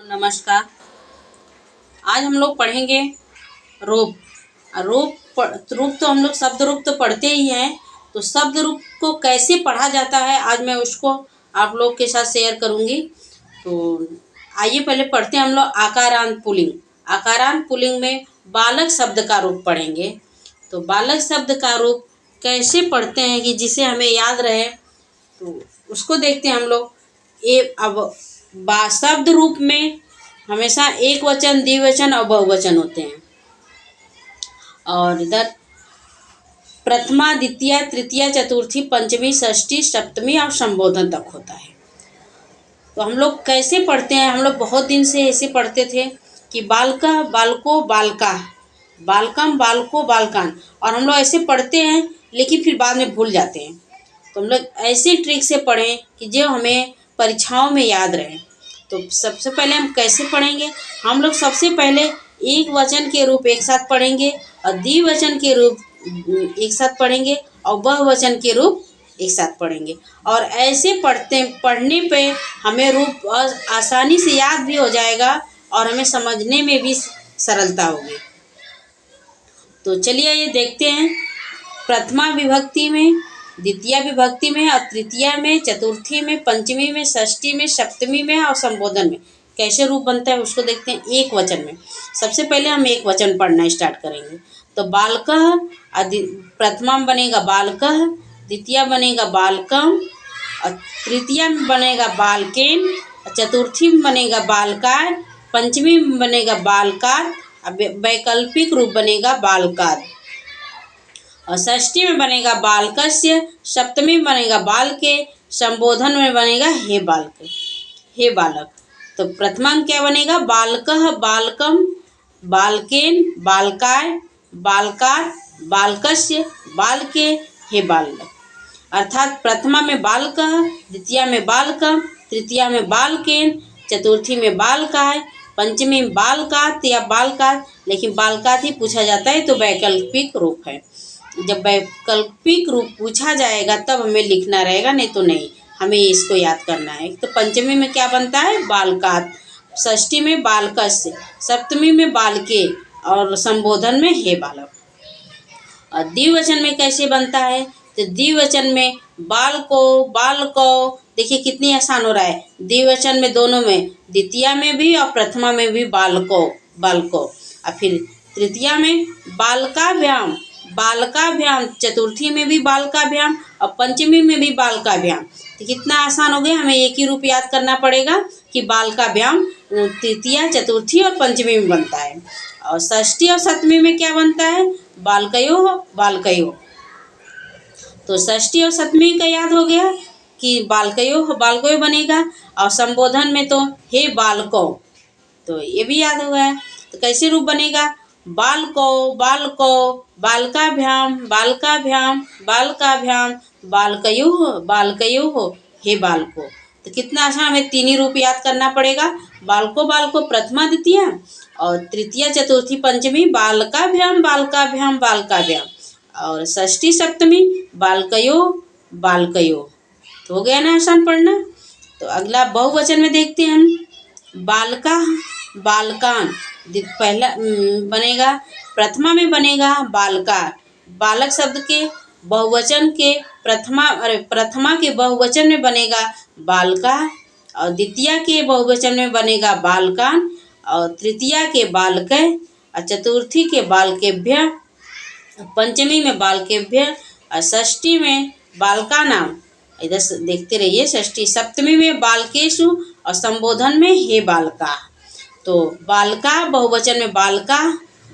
नमस्कार। आज हम लोग पढ़ेंगे रूप। रूप तो हम लोग शब्द रूप तो पढ़ते ही हैं, तो शब्द रूप को कैसे पढ़ा जाता है आज मैं उसको आप लोग के साथ शेयर करूंगी। तो आइए पहले पढ़ते हैं हम लोग आकारांत पुल्लिंग। आकारांत पुल्लिंग में बालक शब्द का रूप पढ़ेंगे। तो बालक शब्द का रूप कैसे पढ़ते हैं कि जिसे हमें याद रहे, तो उसको देखते हैं हम लोग। अब शब्द रूप में हमेशा एक वचन, द्विवचन और बहुवचन होते हैं। और इधर प्रथमा, द्वितीय, तृतीय, चतुर्थी, पंचमी, षष्ठी, सप्तमी और संबोधन तक होता है। तो हम लोग कैसे पढ़ते हैं, हम लोग बहुत दिन से ऐसे पढ़ते थे कि बालका, बालको, बालका, बालकम, बालको, बालकान, और हम लोग ऐसे पढ़ते हैं लेकिन फिर बाद में भूल जाते हैं। तो हम लोग ऐसे ट्रिक से पढ़ें कि जो हमें परीक्षाओं में याद रहे। तो सबसे पहले हम कैसे पढ़ेंगे, हम लोग सबसे पहले एक वचन के रूप एक साथ पढ़ेंगे और द्विवचन के रूप एक साथ पढ़ेंगे और बहुवचन के रूप एक साथ पढ़ेंगे। और ऐसे पढ़ने पे हमें रूप आसानी से याद भी हो जाएगा और हमें समझने में भी सरलता होगी। तो चलिए ये देखते हैं। प्रथमा विभक्ति में, द्वितीय विभक्ति में और तृतीय में, चतुर्थी में, पंचमी में, षष्ठी में, सप्तमी में और संबोधन में कैसे रूप बनता है उसको देखते हैं। एक वचन में सबसे पहले हम एक वचन पढ़ना स्टार्ट करेंगे। तो बालकः, प्रथमा में बनेगा बालकः, द्वितीय बनेगा बालकम और तृतीय में बनेगा बालकेन और चतुर्थी में बनेगा बालकार, पंचमी में बनेगा बालकार, वैकल्पिक रूप बनेगा बालकार और षष्ठी में बनेगा बालकस्य, सप्तमी में बनेगा बालके, संबोधन में बनेगा हे बालक, हे बालक। तो प्रथमा में क्या बनेगा, बालकः, बालकम, बालकेन, बालकाय, बालकार, बालकस्य, बालके, हे बालक। अर्थात प्रथमा में बालकः, द्वितीय में बालकम, तृतीय में बालकेन, चतुर्थी में बालकाय, पंचमी में बालकात या बालकात, लेकिन बालकात ही पूछा जाता है तो वैकल्पिक रूप है। जब वैकल्पिक रूप पूछा जाएगा तब हमें लिखना रहेगा, नहीं तो नहीं, हमें इसको याद करना है। तो पंचमी में क्या बनता है, बालकात, षष्ठी में बालकस्य, सप्तमी में बालके और संबोधन में हे बालक। और द्विवचन में कैसे बनता है, तो द्विवचन में बालको, बालको, देखिए कितनी आसान हो रहा है। द्विवचन में दोनों में, द्वितीय में भी और प्रथमा में भी बालको, बालको, और फिर तृतीया में बालकाभ्याम, बालकाभ्याम, चतुर्थी में भी बालकाभ्याम और पंचमी में भी बालकाभ्याम। तो कितना आसान हो गया, हमें एक ही रूप याद करना पड़ेगा कि बालकाभ्याम तृतीया, चतुर्थी और पंचमी में बनता है। और षष्ठी और सप्तमी में क्या बनता है, बालकयोः, बालकयोः। तो षष्ठी और सप्तमी का याद हो गया कि बालकयोः, बालकयोः बनेगा और संबोधन में तो हे बालको, तो ये भी याद हो गया। तो कैसे रूप बनेगा, बालको, बालको, बालकाभ्याम, बालकाभ्याम, बालकाभ्याम, बालकयोः, बालकयोः, हे बालको। तो कितना आसान, हमें तीन ही रूप याद करना पड़ेगा। बालको, बालको प्रथमा, द्वितीय और तृतीय, चतुर्थी, पंचमी बालकाभ्याम, बालकाभ्याम, बालकाभ्याम और षष्ठी, सप्तमी बालकयोः, बालकयोः। तो हो गया ना आसान पढ़ना। तो अगला बहुवचन में देखते हैं हम। बालका, बालकान, पहला बनेगा, प्रथमा में बनेगा बालका, बालक शब्द के बहुवचन के प्रथमा के बहुवचन में बनेगा बालका और द्वितीय के बहुवचन में बनेगा बालकान और तृतीय के बालकै और चतुर्थी के बालकेभ्य, पंचमी में बालकेभ्य और षष्ठी में बालका नाम, इधर देखते रहिए। षष्ठी, सप्तमी में बालकेषु और संबोधन में हे बालका। तो बालका बहुवचन में बालका,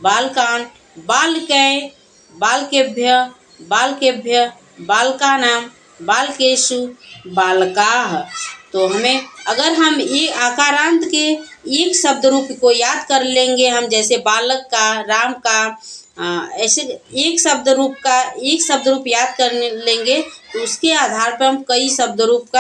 बालकान, बालकै, बालकेभ्य, बालकेभ्य, बालका नाम, बालकेषु, बालकाः। तो हमें अगर हम ये आकारांत के एक शब्द रूप को याद कर लेंगे हम, जैसे बालक का, राम का, ऐसे एक शब्द रूप याद कर लेंगे तो उसके आधार पर हम कई शब्द रूप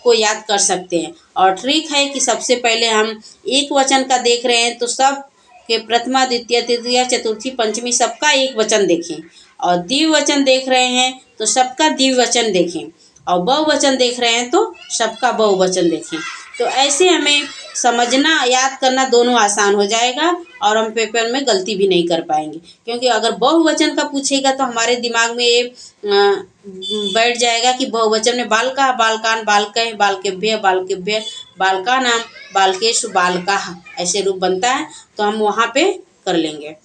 को याद कर सकते हैं। और ट्रिक है कि सबसे पहले हम एक वचन का देख रहे हैं तो सब के प्रथमा, द्वितीय, तृतीय, चतुर्थी, पंचमी सबका एक वचन देखें, और द्विवचन देख रहे हैं तो सबका द्विवचन देखें, और बहुवचन देख रहे हैं तो सबका बहुवचन देखें। तो ऐसे हमें समझना याद करना दोनों आसान हो जाएगा और हम पेपर में गलती भी नहीं कर पाएंगे, क्योंकि अगर बहुवचन का पूछेगा तो हमारे दिमाग में ये बैठ जाएगा कि बहुवचन में बालका, बालकान, बालकः, बालकेभ्य, बालकेभ्य, बालकानां, बालकेषु, बालकाः ऐसे रूप बनता है, तो हम वहाँ पे कर लेंगे।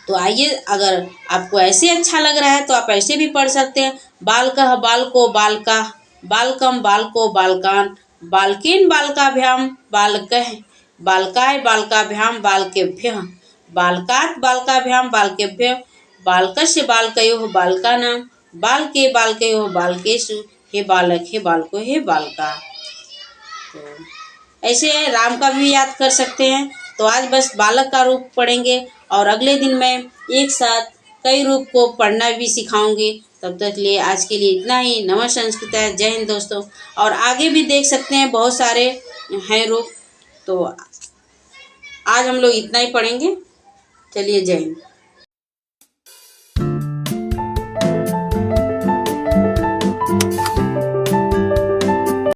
तो आइए, अगर आपको ऐसे अच्छा लग रहा है तो आप ऐसे भी पढ़ सकते हैं। बालकः, बालको, बालकाः, बालकं, बालको, बालकान्, बालकेन, बालकाभ्यां, बालकः, बालकाय, बालकाभ्यां, बालकेभ्यः, बालकात्, बालकाभ्यां, बालकेभ्यः, बालकस्य, बालकयोः, बालकानां, बालके, बालकयोः, बालकेषु, हे बालक, हे बालको, हे बालका। तो ऐसे राम का भी याद कर सकते हैं। तो आज बस बालक का रूप पढ़ेंगे और अगले दिन मैं एक साथ कई रूप को पढ़ना भी सिखाऊंगी। तब तक लिए आज के लिए इतना ही। नमः संस्कृत, जय हिंद दोस्तों। और आगे भी देख सकते हैं, बहुत सारे हैं रूप। तो आज हम लोग इतना ही पढ़ेंगे। चलिए, जय हिंद।